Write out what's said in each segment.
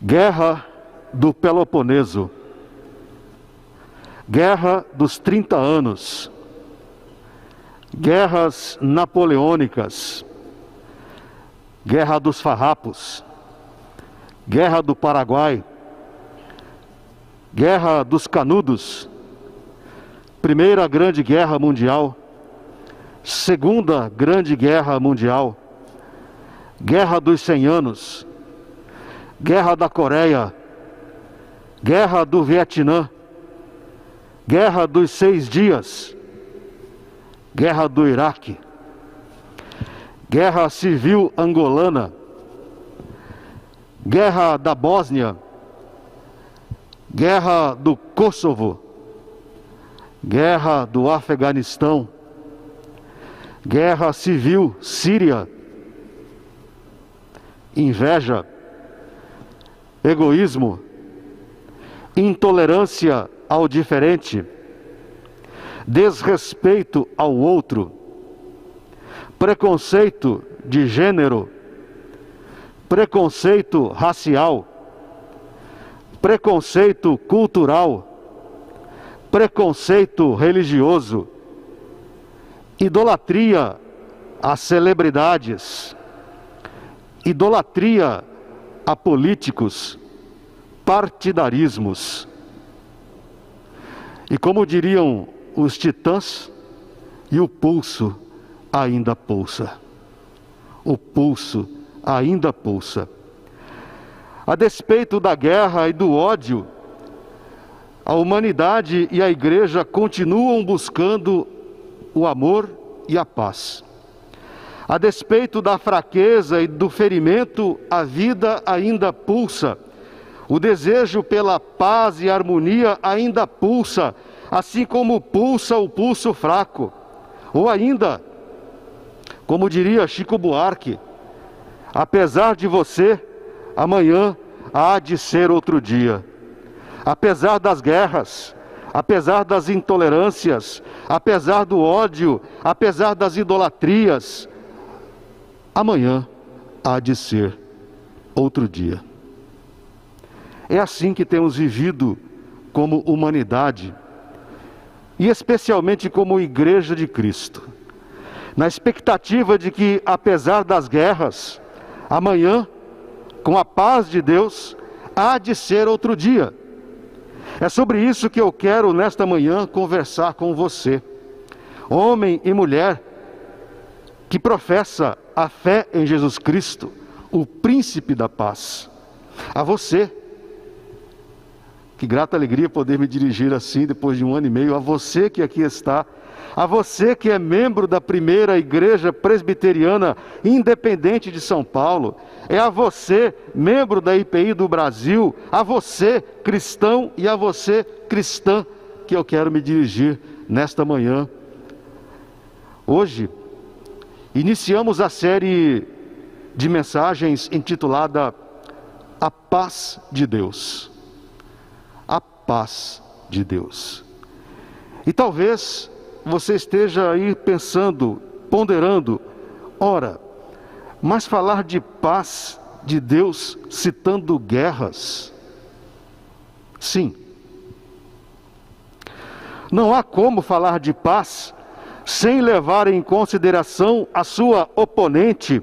Guerra do Peloponeso, Guerra dos 30 anos, guerras napoleônicas, Guerra dos Farrapos, Guerra do Paraguai, Guerra dos Canudos, Primeira Grande Guerra Mundial, Segunda Grande Guerra Mundial, Guerra dos 100 anos, Guerra da Coreia, Guerra do Vietnã, Guerra dos 6 dias, Guerra do Iraque, Guerra Civil Angolana, Guerra da Bósnia, Guerra do Kosovo, Guerra do Afeganistão, Guerra Civil Síria, inveja, egoísmo, intolerância ao diferente, desrespeito ao outro, preconceito de gênero, preconceito racial, preconceito cultural, preconceito religioso, idolatria às celebridades, idolatria a políticos, partidarismos. E como diriam os titãs, e o pulso ainda pulsa. O pulso ainda pulsa. A despeito da guerra e do ódio, a humanidade e a igreja continuam buscando o amor e a paz. A despeito da fraqueza e do ferimento, a vida ainda pulsa. O desejo pela paz e harmonia ainda pulsa, assim como pulsa o pulso fraco. Ou ainda, como diria Chico Buarque, apesar de você, amanhã há de ser outro dia. Apesar das guerras, apesar das intolerâncias, apesar do ódio, apesar das idolatrias, amanhã há de ser outro dia. É assim que temos vivido como humanidade, e especialmente como Igreja de Cristo, na expectativa de que, apesar das guerras, amanhã, com a paz de Deus, há de ser outro dia. É sobre isso que eu quero, nesta manhã, conversar com você, homem e mulher, que professa a fé em Jesus Cristo, o Príncipe da Paz. A você, que grata alegria poder me dirigir assim depois de 1 ano e meio, a você que aqui está, a você que é membro da primeira igreja presbiteriana independente de São Paulo, é a você, membro da IPI do Brasil, a você, cristão, e a você, cristã, que eu quero me dirigir nesta manhã. Hoje, iniciamos a série de mensagens intitulada A Paz de Deus. A paz de Deus. E talvez você esteja aí pensando, ponderando, ora, mas falar de paz de Deus citando guerras? Sim. Não há como falar de paz sem levar em consideração a sua oponente,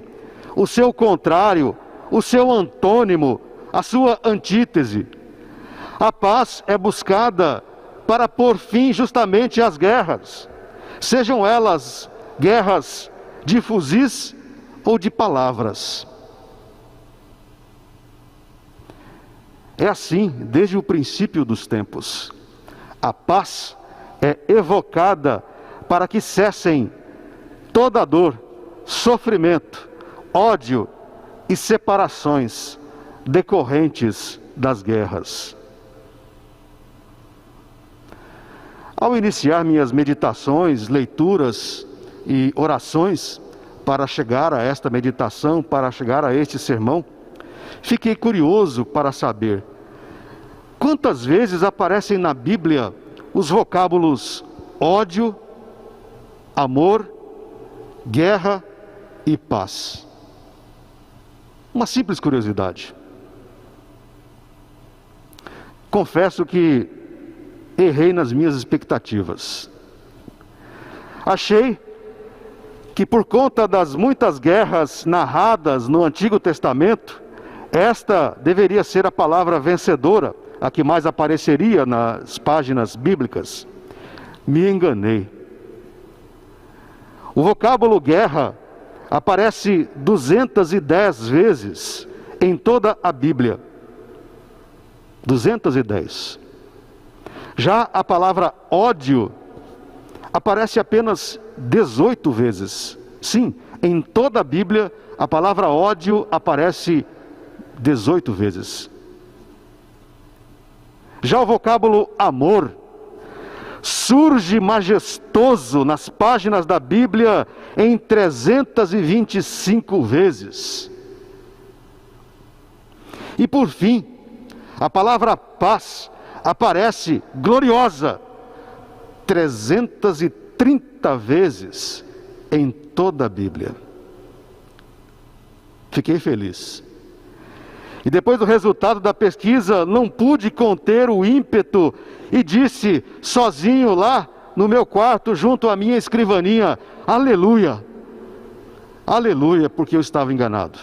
o seu contrário, o seu antônimo, a sua antítese. A paz é buscada para pôr fim justamente às guerras, sejam elas guerras de fuzis ou de palavras. É assim desde o princípio dos tempos. A paz é evocada para que cessem toda dor, sofrimento, ódio e separações decorrentes das guerras. Ao iniciar minhas meditações, leituras e orações para chegar a esta meditação, para chegar a este sermão, fiquei curioso para saber quantas vezes aparecem na Bíblia os vocábulos ódio, amor, guerra e paz. Uma simples curiosidade. confesso que errei nas minhas expectativas. Achei que por conta das muitas guerras narradas no Antigo Testamento, esta deveria ser a palavra vencedora, a que mais apareceria nas páginas bíblicas. Me enganei. O vocábulo guerra aparece 210 vezes em toda a Bíblia. 210. Já a palavra ódio aparece apenas 18 vezes. Sim, em toda a Bíblia a palavra ódio aparece 18 vezes. Já o vocábulo amor surge majestoso nas páginas da Bíblia em 325 vezes. E por fim, a palavra paz aparece gloriosa 330 vezes em toda a Bíblia. Fiquei feliz. E depois do resultado da pesquisa, não pude conter o ímpeto e disse sozinho lá no meu quarto, junto à minha escrivaninha: aleluia, aleluia, porque eu estava enganado.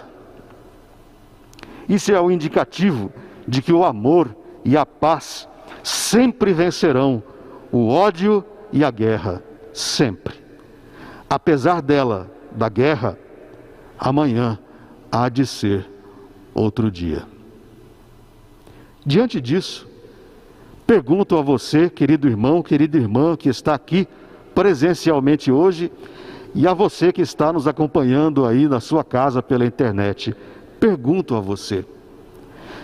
Isso é um indicativo de que o amor e a paz sempre vencerão o ódio e a guerra, sempre. Apesar dela, da guerra, amanhã há de ser outro dia. Diante disso, pergunto a você, querido irmão, querida irmã, que está aqui presencialmente hoje, e a você que está nos acompanhando aí na sua casa pela internet, pergunto a você: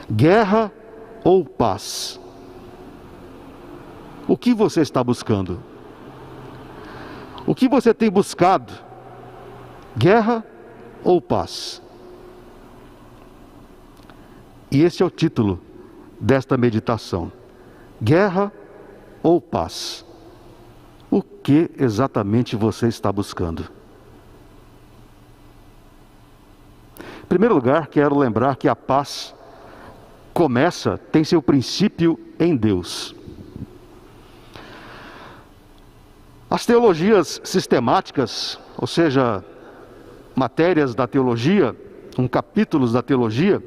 guerra ou paz? O que você está buscando? O que você tem buscado? Guerra ou paz? E esse é o título desta meditação: guerra ou paz? O que exatamente você está buscando? Em primeiro lugar, quero lembrar que a paz tem seu princípio em Deus. As teologias sistemáticas, ou seja, matérias da teologia, capítulos da teologia,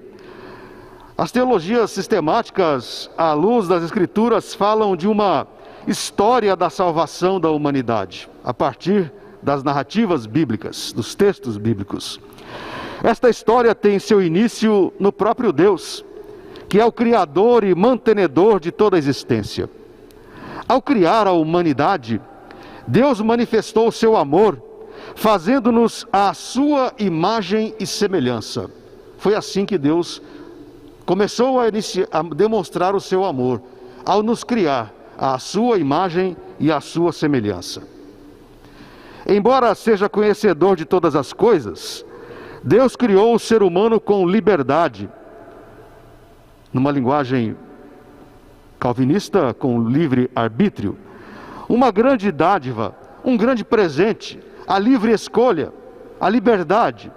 as teologias sistemáticas, à luz das Escrituras, falam de uma história da salvação da humanidade, a partir das narrativas bíblicas, dos textos bíblicos. Esta história tem seu início no próprio Deus, que é o Criador e mantenedor de toda a existência. Ao criar a humanidade, Deus manifestou o seu amor, fazendo-nos à sua imagem e semelhança. Foi assim que Deus começou a demonstrar o seu amor, ao nos criar à sua imagem e à sua semelhança. Embora seja conhecedor de todas as coisas, Deus criou o ser humano com liberdade, numa linguagem calvinista, com livre arbítrio, uma grande dádiva, um grande presente, a livre escolha, a liberdade.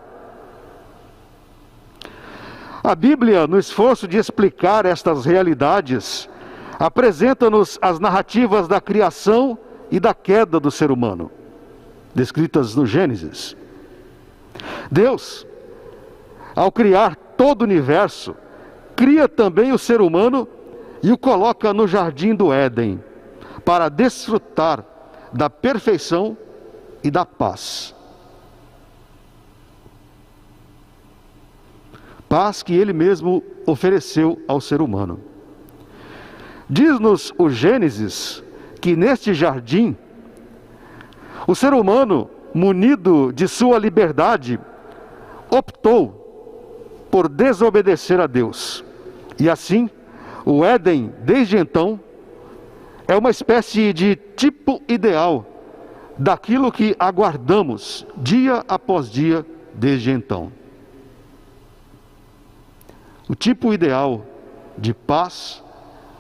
A Bíblia, no esforço de explicar estas realidades, apresenta-nos as narrativas da criação e da queda do ser humano, descritas no Gênesis. Deus, ao criar todo o universo, cria também o ser humano e o coloca no jardim do Éden, para desfrutar da perfeição e da paz. Paz que Ele mesmo ofereceu ao ser humano. Diz-nos o Gênesis que neste jardim, o ser humano, munido de sua liberdade, optou por desobedecer a Deus. E assim, o Éden, desde então, é uma espécie de tipo ideal daquilo que aguardamos dia após dia desde então. O tipo ideal de paz,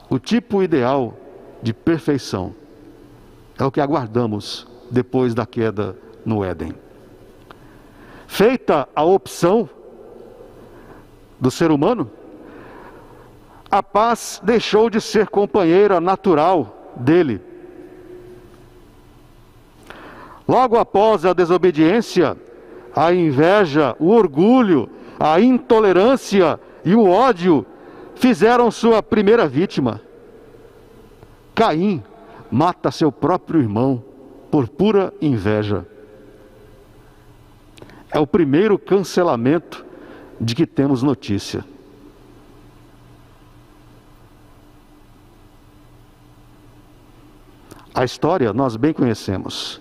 o tipo ideal de perfeição, é o que aguardamos depois da queda no Éden. Feita a opção do ser humano, a paz deixou de ser companheira natural dele. Logo após a desobediência, a inveja, o orgulho, a intolerância e o ódio fizeram sua primeira vítima. Caim mata seu próprio irmão por pura inveja. É o primeiro cancelamento de que temos notícia. A história nós bem conhecemos.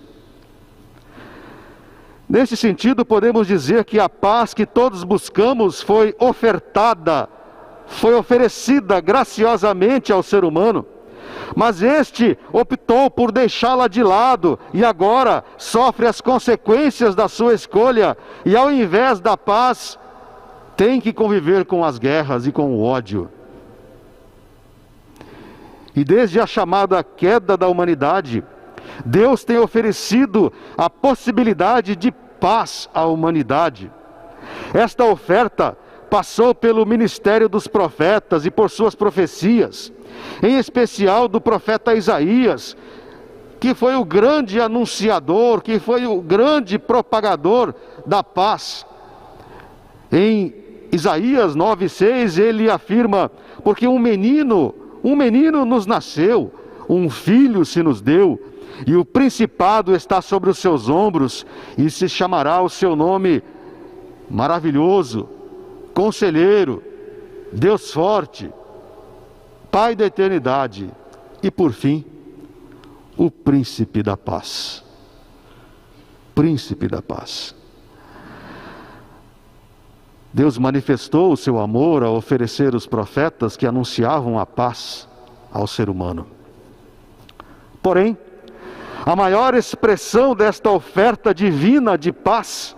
Nesse sentido, podemos dizer que a paz que todos buscamos foi ofertada, foi oferecida graciosamente ao ser humano, mas este optou por deixá-la de lado e agora sofre as consequências da sua escolha e, ao invés da paz, tem que conviver com as guerras e com o ódio. E desde a chamada queda da humanidade, Deus tem oferecido a possibilidade de paz à humanidade. Esta oferta passou pelo ministério dos profetas e por suas profecias, em especial do profeta Isaías, que foi o grande anunciador, que foi o grande propagador da paz. Em Isaías 9:6 ele afirma: porque um menino nos nasceu, um filho se nos deu, e o principado está sobre os seus ombros, e se chamará o seu nome Maravilhoso, Conselheiro, Deus Forte, Pai da Eternidade, e por fim, o Príncipe da Paz. Príncipe da Paz. Deus manifestou o seu amor ao oferecer os profetas que anunciavam a paz ao ser humano. Porém, a maior expressão desta oferta divina de paz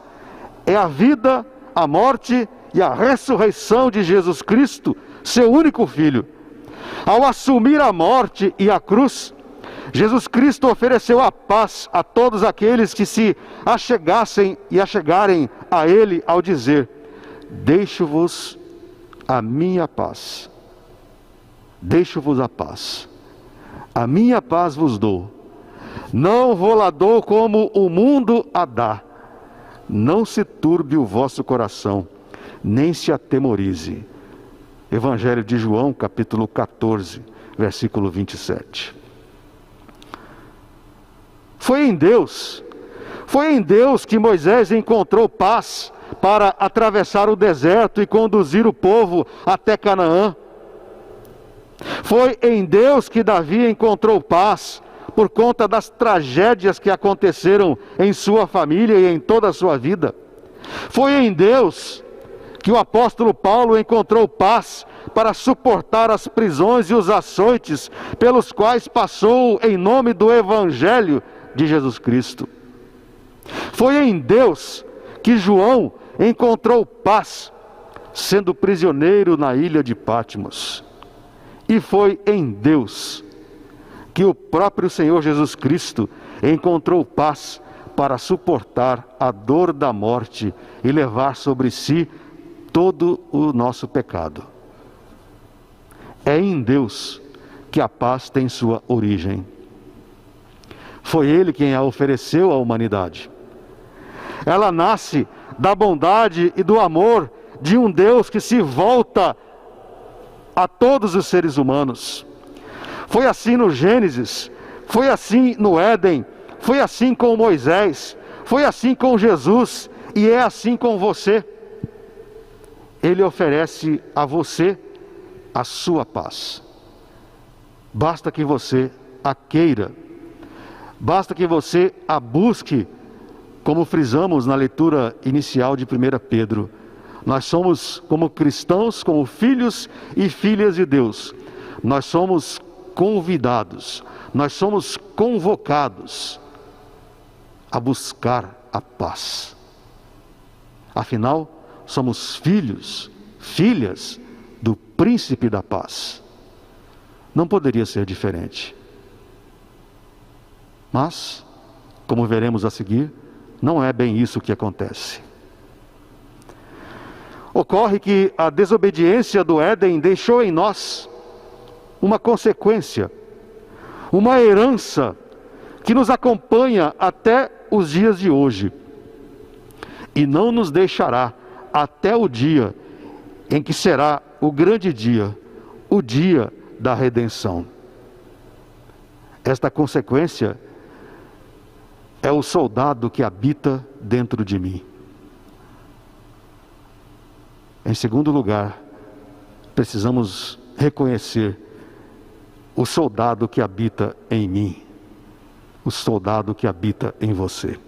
é a vida, a morte e a ressurreição de Jesus Cristo, seu único Filho. Ao assumir a morte e a cruz, Jesus Cristo ofereceu a paz a todos aqueles que se achegassem e achegarem a Ele ao dizer: deixo-vos a minha paz, deixo-vos a paz, a minha paz vos dou, não vou-la dou como o mundo a dá, não se turbe o vosso coração, nem se atemorize. Evangelho de João, capítulo 14, versículo 27. Foi em Deus que Moisés encontrou paz para atravessar o deserto e conduzir o povo até Canaã. Foi em Deus que Davi encontrou paz por conta das tragédias que aconteceram em sua família e em toda a sua vida. Foi em Deus que o apóstolo Paulo encontrou paz para suportar as prisões e os açoites pelos quais passou em nome do Evangelho de Jesus Cristo. Foi em Deus que João encontrou paz, sendo prisioneiro na ilha de Patmos. E foi em Deus que o próprio Senhor Jesus Cristo encontrou paz para suportar a dor da morte e levar sobre si todo o nosso pecado. É em Deus que a paz tem sua origem. Foi Ele quem a ofereceu à humanidade. Ela nasce da bondade e do amor de um Deus que se volta a todos os seres humanos. Foi assim no Gênesis, foi assim no Éden, foi assim com Moisés, foi assim com Jesus e é assim com você. Ele oferece a você a sua paz. Basta que você a queira, basta que você a busque, como frisamos na leitura inicial de 1 Pedro. Nós somos, como cristãos, como filhos e filhas de Deus, nós somos convidados, nós somos convocados a buscar a paz. Afinal, somos filhos, filhas do Príncipe da Paz. Não poderia ser diferente. Mas, como veremos a seguir, não é bem isso que acontece. Ocorre que a desobediência do Éden deixou em nós uma consequência, uma herança que nos acompanha até os dias de hoje e não nos deixará até o dia em que será o grande dia, o dia da redenção. Esta consequência é o soldado que habita dentro de mim. Em segundo lugar, precisamos reconhecer o soldado que habita em mim, o soldado que habita em você.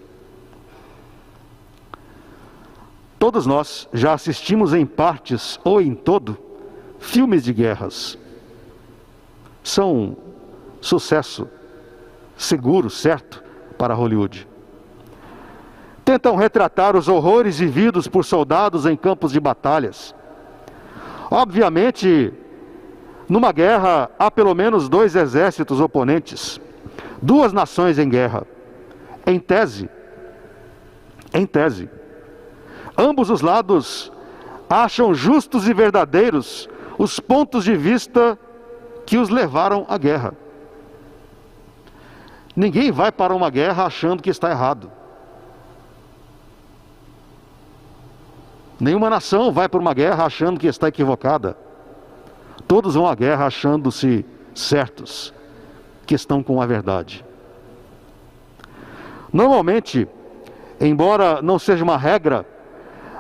Todos nós já assistimos em partes ou em todo filmes de guerras. São sucesso seguro, certo, para Hollywood. Tentam retratar os horrores vividos por soldados em campos de batalhas. Obviamente, numa guerra há pelo menos 2 exércitos oponentes, 2 nações em guerra. Em tese, ambos os lados acham justos e verdadeiros os pontos de vista que os levaram à guerra. Ninguém vai para uma guerra achando que está errado. Nenhuma nação vai para uma guerra achando que está equivocada. Todos vão à guerra achando-se certos, que estão com a verdade. Normalmente, embora não seja uma regra,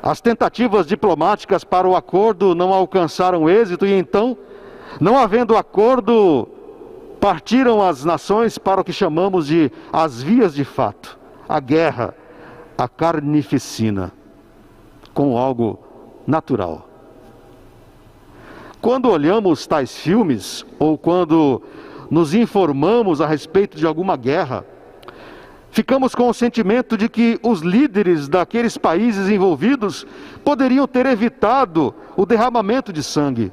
as tentativas diplomáticas para o acordo não alcançaram êxito e então, não havendo acordo, partiram as nações para o que chamamos de as vias de fato, a guerra, a carnificina, como algo natural. Quando olhamos tais filmes, ou quando nos informamos a respeito de alguma guerra, ficamos com o sentimento de que os líderes daqueles países envolvidos poderiam ter evitado o derramamento de sangue.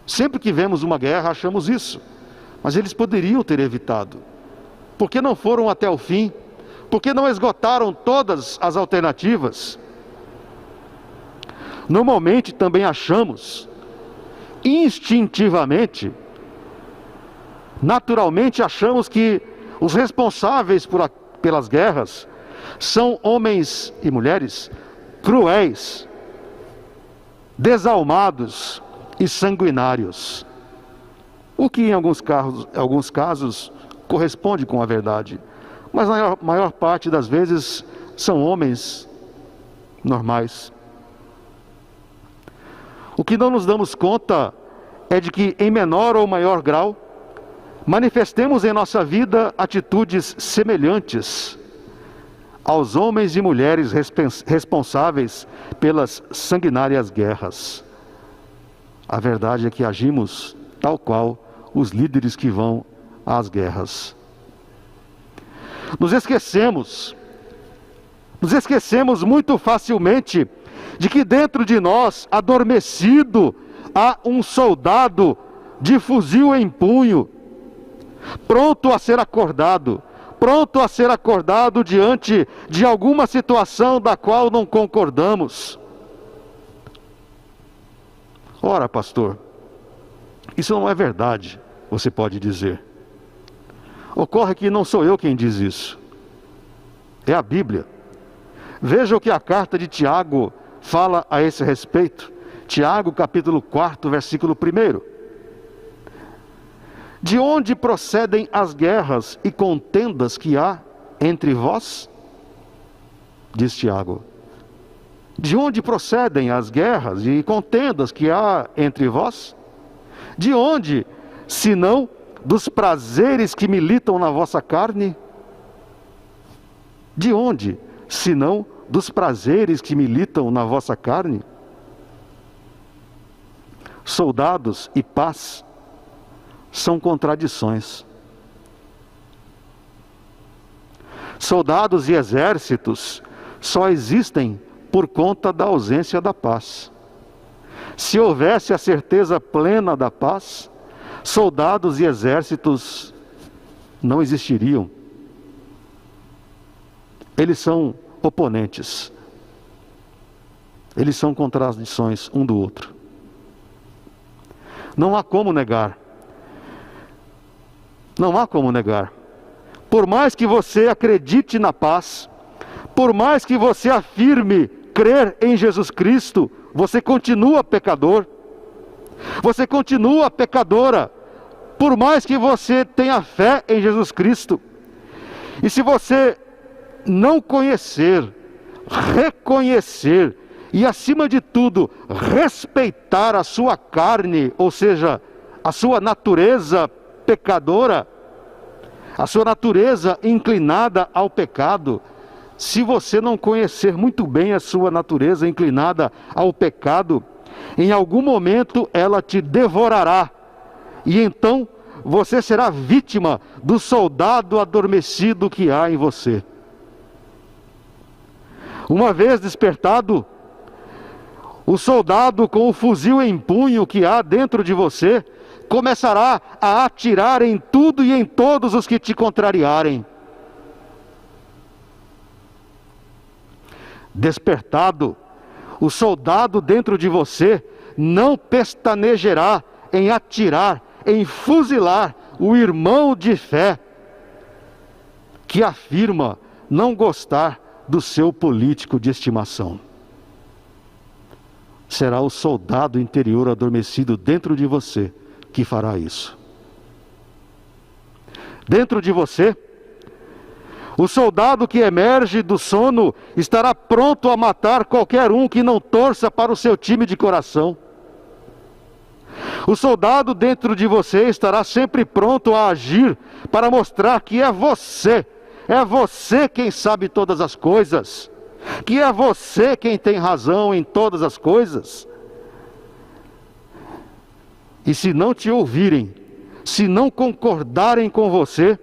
Sempre que vemos uma guerra, achamos isso. Mas eles poderiam ter evitado. Por que não foram até o fim? Por que não esgotaram todas as alternativas? Normalmente também achamos, instintivamente, naturalmente achamos que os responsáveis pelas guerras são homens e mulheres cruéis, desalmados e sanguinários. O que em alguns casos corresponde com a verdade, mas na maior parte das vezes são homens normais. O que não nos damos conta é de que em menor ou maior grau manifestemos em nossa vida atitudes semelhantes aos homens e mulheres responsáveis pelas sanguinárias guerras. A verdade é que agimos tal qual os líderes que vão às guerras. Nos esquecemos muito facilmente de que dentro de nós, adormecido, há um soldado de fuzil em punho, pronto a ser acordado diante de alguma situação da qual não concordamos. Ora, pastor, isso não é verdade, você pode dizer. Ocorre que não sou eu quem diz isso, é a Bíblia. Veja o que a carta de Tiago fala a esse respeito. Tiago, capítulo 4, versículo 1. De onde procedem as guerras e contendas que há entre vós? Diz Tiago. De onde procedem as guerras e contendas que há entre vós? De onde, senão dos prazeres que militam na vossa carne? De onde, senão dos prazeres que militam na vossa carne? Soldados e paz são contradições. Soldados e exércitos só existem por conta da ausência da paz. Se houvesse a certeza plena da paz, soldados e exércitos não existiriam. Eles são oponentes. Eles são contradições um do outro. Não há como negar. Não há como negar. Por mais que você acredite na paz, por mais que você afirme crer em Jesus Cristo, você continua pecador. Você continua pecadora, por mais que você tenha fé em Jesus Cristo. E se você não conhecer, reconhecer e, acima de tudo, respeitar a sua carne, ou seja, a sua natureza pecadora, a sua natureza inclinada ao pecado, se você não conhecer muito bem a sua natureza inclinada ao pecado, em algum momento ela te devorará, e então você será vítima do soldado adormecido que há em você. Uma vez despertado, o soldado com o fuzil em punho que há dentro de você começará a atirar em tudo e em todos os que te contrariarem. Despertado, o soldado dentro de você não pestanejará em atirar, em fuzilar o irmão de fé que afirma não gostar do seu político de estimação. Será o soldado interior adormecido dentro de você que fará isso. Dentro de você, o soldado que emerge do sono estará pronto a matar qualquer um que não torça para o seu time de coração. O soldado dentro de você estará sempre pronto a agir para mostrar que é você quem sabe todas as coisas, que é você quem tem razão em todas as coisas. E se não te ouvirem, se não concordarem com você,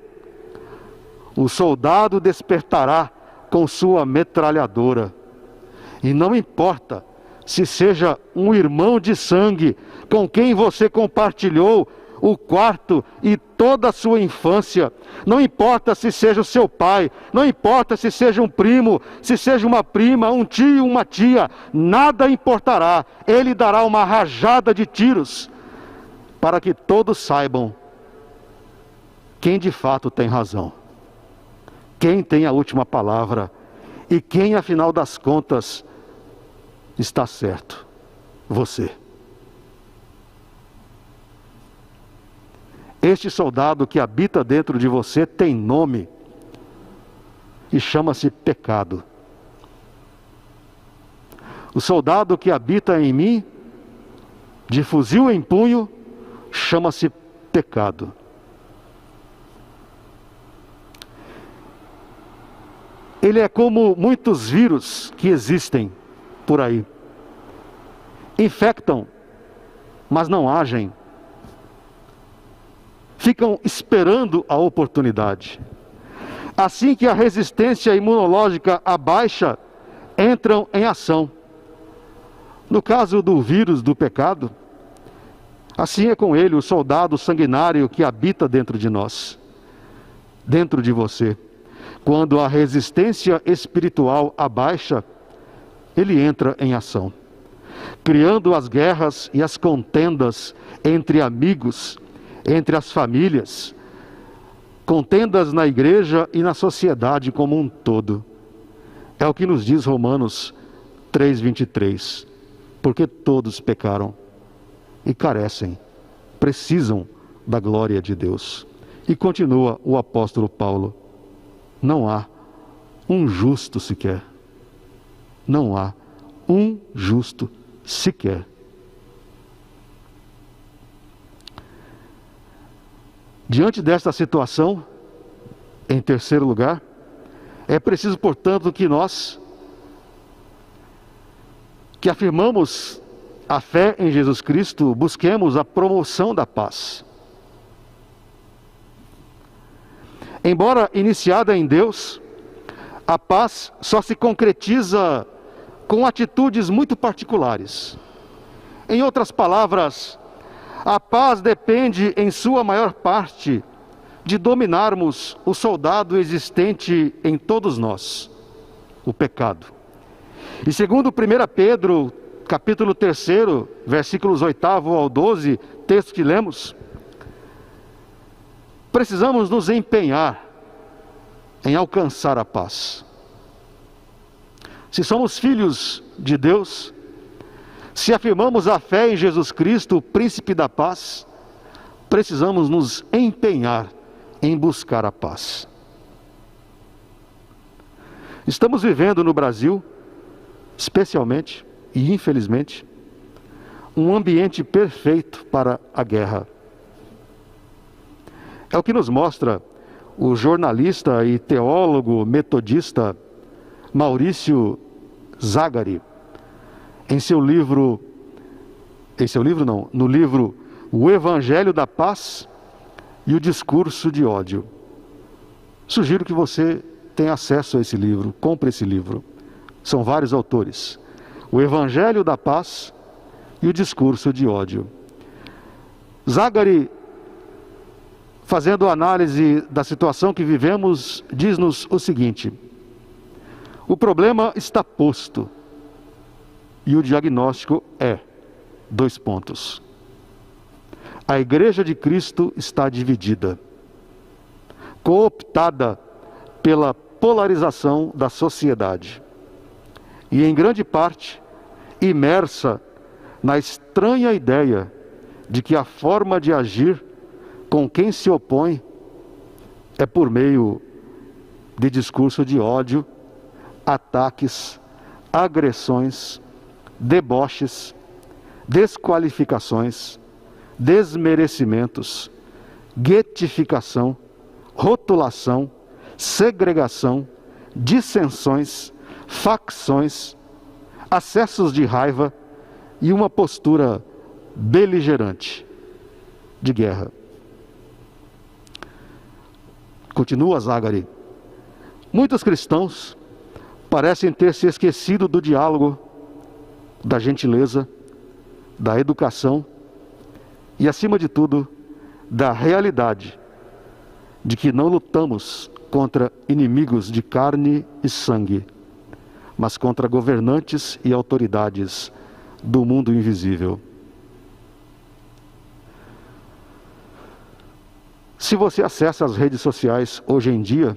o soldado despertará com sua metralhadora. E não importa se seja um irmão de sangue com quem você compartilhou o quarto e toda a sua infância. Não importa se seja o seu pai, não importa se seja um primo, se seja uma prima, um tio, uma tia, nada importará. Ele dará uma rajada de tiros para que todos saibam quem de fato tem razão, quem tem a última palavra e quem, afinal das contas, está certo. Você. Este soldado que habita dentro de você tem nome e chama-se pecado. O soldado que habita em mim, de fuzil em punho, chama-se pecado. Ele é como muitos vírus que existem por aí. Infectam, mas não agem. Ficam esperando a oportunidade. Assim que a resistência imunológica abaixa, entram em ação. No caso do vírus do pecado, assim é com ele, o soldado sanguinário que habita dentro de nós, dentro de você. Quando a resistência espiritual abaixa, ele entra em ação, criando as guerras e as contendas entre amigos, entre as famílias, contendas na igreja e na sociedade como um todo. É o que nos diz Romanos 3:23. Porque todos pecaram e carecem, precisam da glória de Deus. E continua o apóstolo Paulo: não há um justo sequer. Não há um justo sequer. Diante desta situação, em terceiro lugar, é preciso, portanto, que nós, que afirmamos a fé em Jesus Cristo, busquemos a promoção da paz. Embora iniciada em Deus, a paz só se concretiza com atitudes muito particulares. Em outras palavras, a paz depende, em sua maior parte, de dominarmos o soldado existente em todos nós, o pecado. E segundo 1 Pedro, capítulo 3, versículos 8 ao 12, texto que lemos, precisamos nos empenhar em alcançar a paz. Se somos filhos de Deus, se afirmamos a fé em Jesus Cristo, o príncipe da paz, precisamos nos empenhar em buscar a paz. Estamos vivendo no Brasil, especialmente e infelizmente, um ambiente perfeito para a guerra. É o que nos mostra o jornalista e teólogo metodista Maurício Zagari, no livro O Evangelho da Paz e o Discurso de Ódio. Sugiro que você tenha acesso a esse livro, compre esse livro. São vários autores. O Evangelho da Paz e o Discurso de Ódio. Zagari, fazendo análise da situação que vivemos, diz-nos o seguinte: o problema está posto e o diagnóstico é: a Igreja de Cristo está dividida, cooptada pela polarização da sociedade e, em grande parte, imersa na estranha ideia de que a forma de agir com quem se opõe é por meio de discurso de ódio, ataques, agressões, deboches, desqualificações, desmerecimentos, guetificação, rotulação, segregação, dissensões, facções, acessos de raiva e uma postura beligerante de guerra. Continua Zagari. Muitos cristãos parecem ter se esquecido do diálogo, da gentileza, da educação e, acima de tudo, da realidade de que não lutamos contra inimigos de carne e sangue, mas contra governantes e autoridades do mundo invisível. Se você acessa as redes sociais hoje em dia,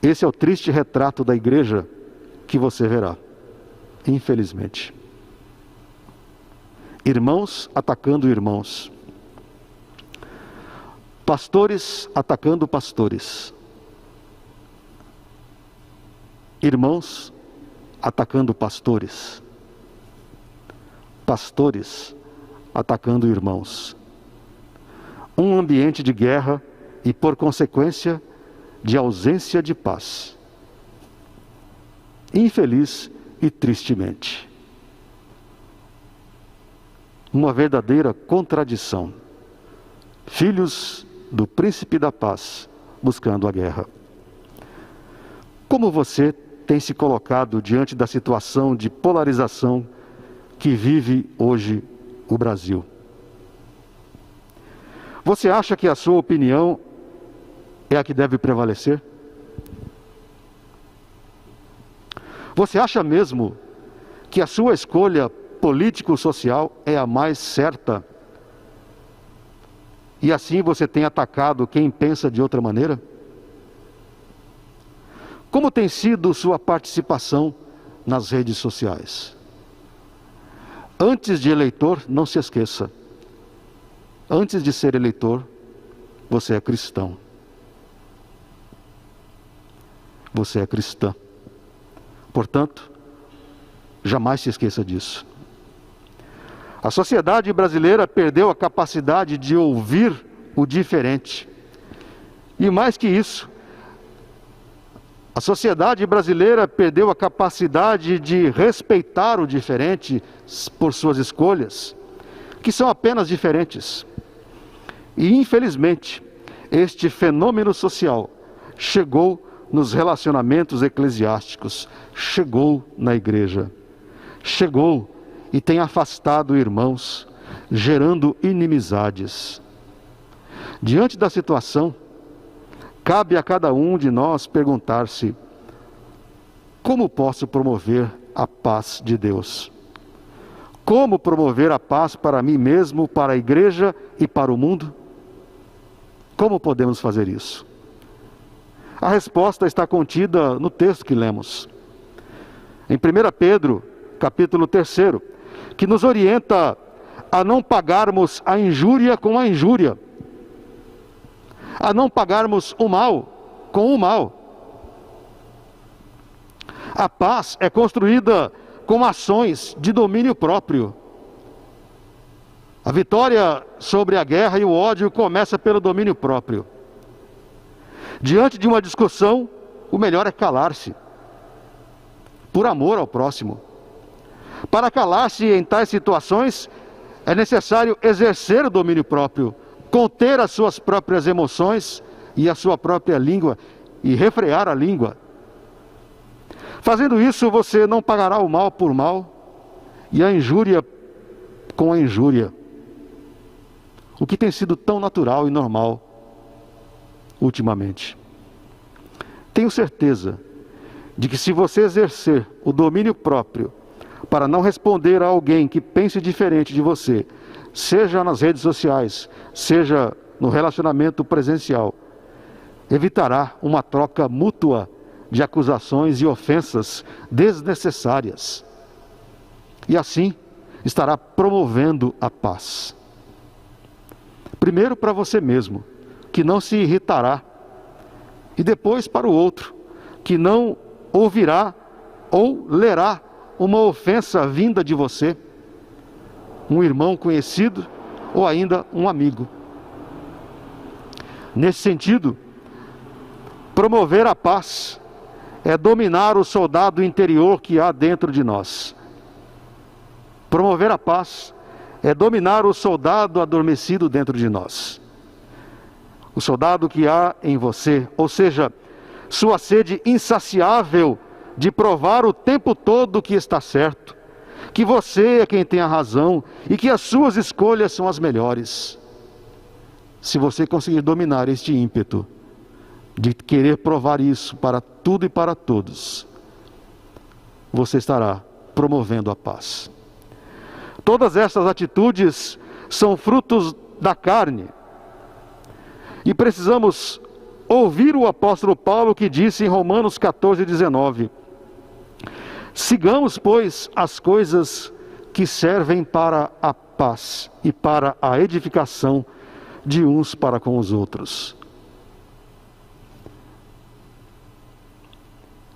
esse é o triste retrato da igreja que você verá, infelizmente. Irmãos atacando irmãos. Pastores atacando pastores. Irmãos atacando pastores. Pastores atacando irmãos. Um ambiente de guerra e, por consequência, de ausência de paz. Infeliz e tristemente. Uma verdadeira contradição. Filhos do príncipe da paz buscando a guerra. Como você tem se colocado diante da situação de polarização que vive hoje o Brasil? Você acha que a sua opinião é a que deve prevalecer? Você acha mesmo que a sua escolha político-social é a mais certa? E assim você tem atacado quem pensa de outra maneira? Como tem sido sua participação nas redes sociais? Antes de eleitor, não se esqueça. Antes de ser eleitor, você é cristão. Você é cristã. Portanto, jamais se esqueça disso. A sociedade brasileira perdeu a capacidade de ouvir o diferente. E mais que isso, a sociedade brasileira perdeu a capacidade de respeitar o diferente por suas escolhas, que são apenas diferentes. E, infelizmente, este fenômeno social chegou nos relacionamentos eclesiásticos, chegou na igreja, chegou e tem afastado irmãos, gerando inimizades. Diante da situação, cabe a cada um de nós perguntar-se: como posso promover a paz de Deus? Como promover a paz para mim mesmo, para a igreja e para o mundo? Como podemos fazer isso? A resposta está contida no texto que lemos. Em 1 Pedro, capítulo 3, que nos orienta a não pagarmos a injúria com a injúria, a não pagarmos o mal com o mal. A paz é construída com ações de domínio próprio. A vitória sobre a guerra e o ódio começa pelo domínio próprio. Diante de uma discussão, o melhor é calar-se, por amor ao próximo. Para calar-se em tais situações, é necessário exercer o domínio próprio, conter as suas próprias emoções e a sua própria língua, e refrear a língua. Fazendo isso, você não pagará o mal por mal e a injúria com a injúria. O que tem sido tão natural e normal ultimamente. Tenho certeza de que se você exercer o domínio próprio para não responder a alguém que pense diferente de você, seja nas redes sociais, seja no relacionamento presencial, evitará uma troca mútua de acusações e ofensas desnecessárias. E assim estará promovendo a paz. Primeiro para você mesmo, que não se irritará, e depois para o outro, que não ouvirá ou lerá uma ofensa vinda de você, um irmão conhecido ou ainda um amigo. Nesse sentido, promover a paz é dominar o soldado interior que há dentro de nós. Promover a paz é dominar o soldado adormecido dentro de nós. O soldado que há em você, ou seja, sua sede insaciável de provar o tempo todo que está certo, que você é quem tem a razão e que as suas escolhas são as melhores. Se você conseguir dominar este ímpeto de querer provar isso para tudo e para todos, você estará promovendo a paz. Todas essas atitudes são frutos da carne. E precisamos ouvir o apóstolo Paulo que disse em Romanos 14:19: sigamos, pois, as coisas que servem para a paz e para a edificação de uns para com os outros.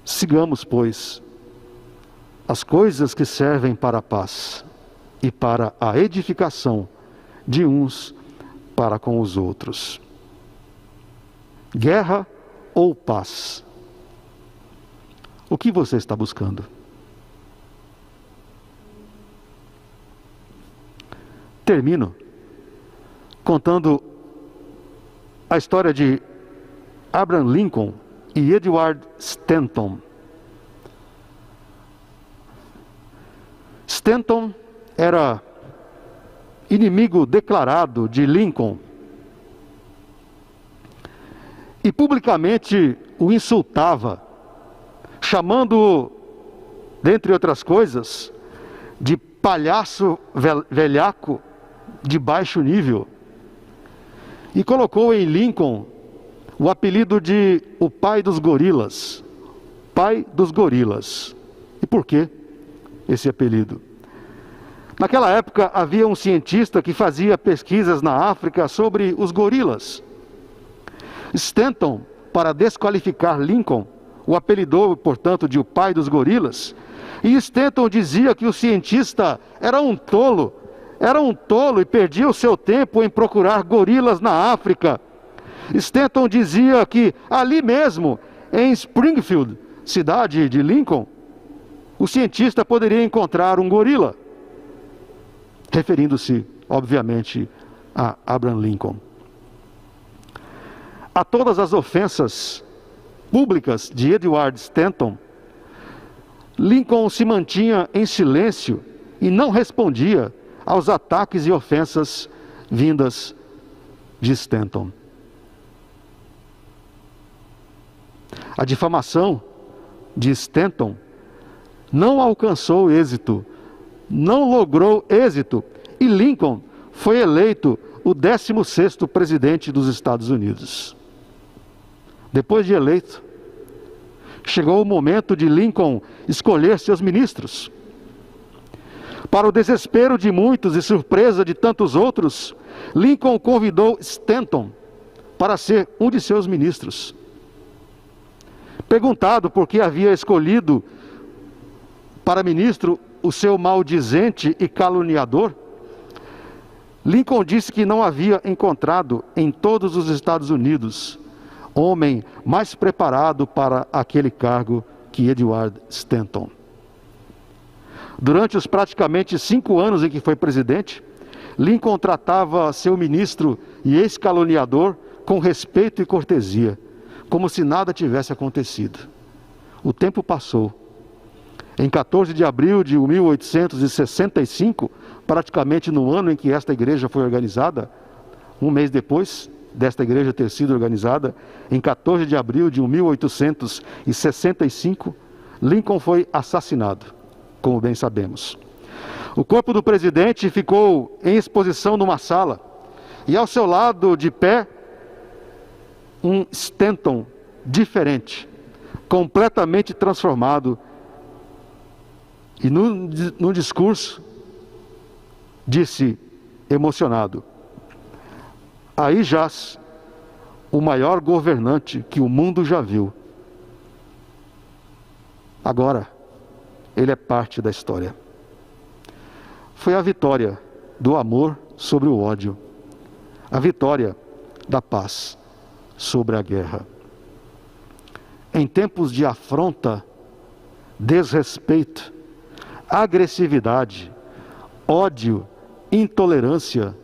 Sigamos, pois, as coisas que servem para a paz e para a edificação de uns para com os outros. Guerra ou paz? O que você está buscando? Termino contando a história de Abraham Lincoln e Edward Stanton. Stanton era inimigo declarado de Lincoln e publicamente o insultava, chamando-o, dentre outras coisas, de palhaço velhaco de baixo nível, e colocou em Lincoln o apelido de o pai dos gorilas. Pai dos gorilas. E por que esse apelido? Naquela época havia um cientista que fazia pesquisas na África sobre os gorilas. Stanton, para desqualificar Lincoln, o apelidou, portanto, de o pai dos gorilas. E Stanton dizia que o cientista era um tolo e perdia o seu tempo em procurar gorilas na África. Stanton dizia que ali mesmo, em Springfield, cidade de Lincoln, o cientista poderia encontrar um gorila, referindo-se, obviamente, a Abraham Lincoln. A todas as ofensas públicas de Edward Stanton, Lincoln se mantinha em silêncio e não respondia aos ataques e ofensas vindas de Stanton. A difamação de Stanton não alcançou êxito, não logrou êxito, e Lincoln foi eleito o 16º presidente dos Estados Unidos. Depois de eleito, chegou o momento de Lincoln escolher seus ministros. Para o desespero de muitos e surpresa de tantos outros, Lincoln convidou Stanton para ser um de seus ministros. Perguntado por que havia escolhido para ministro o seu maldizente e caluniador, Lincoln disse que não havia encontrado em todos os Estados Unidos homem mais preparado para aquele cargo que Edward Stanton. Durante os praticamente 5 anos em que foi presidente, Lincoln tratava seu ministro e ex-caluniador com respeito e cortesia, como se nada tivesse acontecido. O tempo passou. Em 14 de abril de 1865, praticamente no ano em que esta igreja foi organizada, um mês depois desta igreja ter sido organizada, em 14 de abril de 1865, Lincoln foi assassinado, como bem sabemos. O corpo do presidente ficou em exposição numa sala, e ao seu lado, de pé, um Stanton diferente, completamente transformado, e no discurso disse, emocionado: aí jaz o maior governante que o mundo já viu. Agora, ele é parte da história. Foi a vitória do amor sobre o ódio, a vitória da paz sobre a guerra. Em tempos de afronta, desrespeito, agressividade, ódio, intolerância,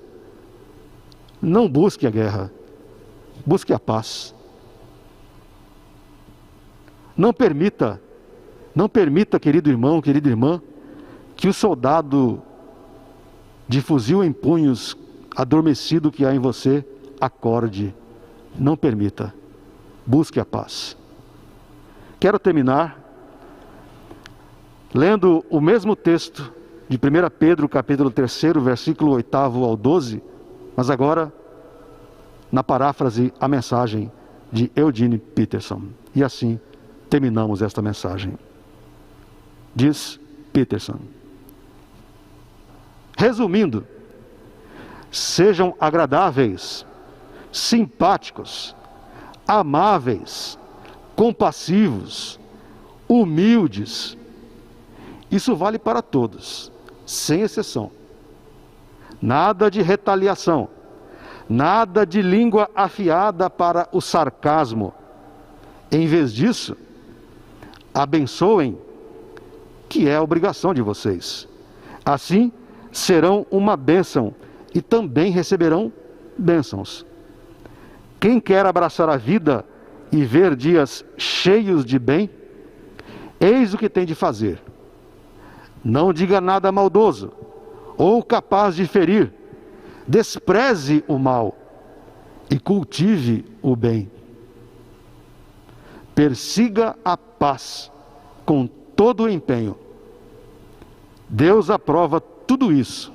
não busque a guerra, busque a paz. Não permita, querido irmão, querida irmã, que o soldado de fuzil em punhos, adormecido que há em você, acorde. Não permita. Busque a paz. Quero terminar lendo o mesmo texto de 1 Pedro, capítulo 3, versículo 8 ao 12, mas agora na paráfrase a mensagem de Eugene Peterson. E assim terminamos esta mensagem. Diz Peterson: resumindo, sejam agradáveis, simpáticos, amáveis, compassivos, humildes. Isso vale para todos, sem exceção. Nada de retaliação, nada de língua afiada para o sarcasmo. Em vez disso, abençoem, que é a obrigação de vocês. Assim, serão uma bênção e também receberão bênçãos. Quem quer abraçar a vida e ver dias cheios de bem, eis o que tem de fazer. Não diga nada maldoso ou capaz de ferir. Despreze o mal e cultive o bem. Persiga a paz com todo o empenho. Deus aprova tudo isso,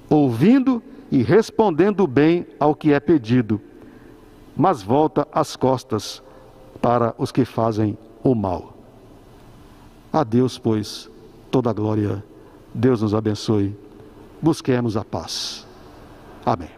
ouvindo e respondendo bem ao que é pedido, mas volta as costas para os que fazem o mal. A Deus, pois, toda a glória. Deus nos abençoe. Busquemos a paz. Amém.